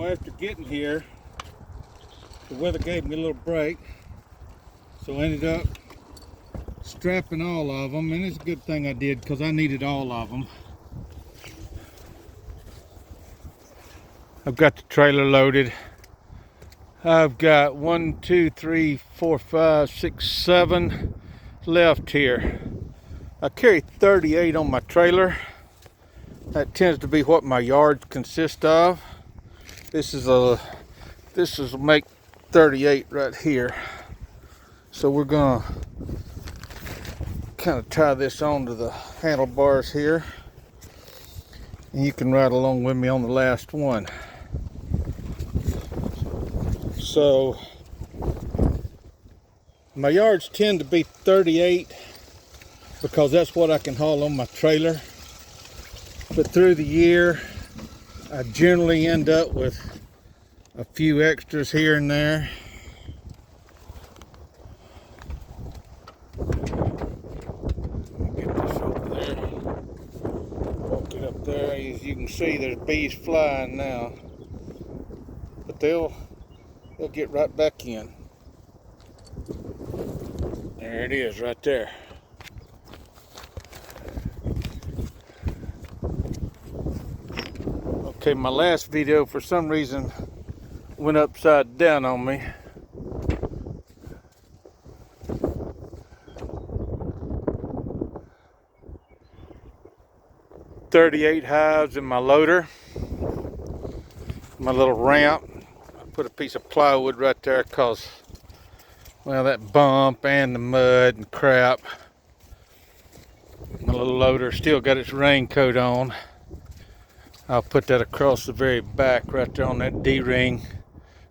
So after getting here, the weather gave me a little break, so I ended up strapping all of them, and it's a good thing I did because I needed all of them. I've got the trailer loaded. I've got 1, 2, 3, 4, 5, 6, 7 left here. I carry 38 on my trailer. That tends to be what my yard consists of. This is make 38 right here. So we're gonna kind of tie this onto the handlebars here, and you can ride along with me on the last one. So my yards tend to be 38 because that's what I can haul on my trailer. But through the year, I generally end up with a few extras here and there. Get this over there. Walk it up there. As you can see, there's bees flying now. But they'll get right back in. There it is right there. Okay, my last video for some reason went upside down on me. "38 hives in my loader, my little ramp. I put a piece of plywood right there because, well, that bump and the mud and crap. My little loader still got its raincoat on. I'll put that across the very back right there on that D-ring.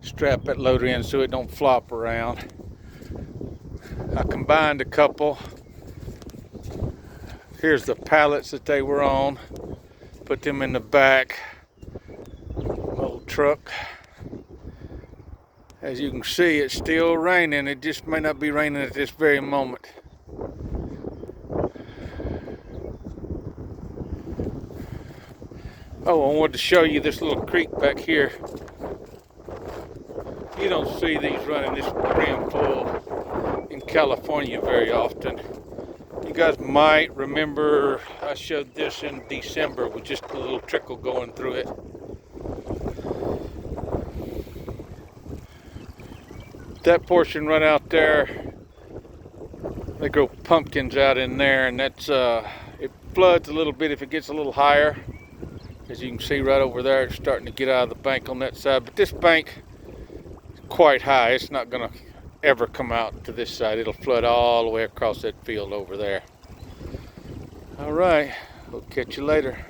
Strap that loader in so it don't flop around. I combined a couple. Here's the pallets that they were on. Put them in the back. Little truck. As you can see, it's still raining. It just may not be raining at this very moment. Oh, I wanted to show you this little creek back here. You don't see these running this brim full in California very often. You guys might remember I showed this in December with just a little trickle going through it. That portion right out there, they grow pumpkins out in there, and that's it floods a little bit if it gets a little higher. As you can see right over there, it's starting to get out of the bank on that side, but this bank is quite high. It's not going to ever come out to this side. It'll flood all the way across that field over there. All right, we'll catch you later.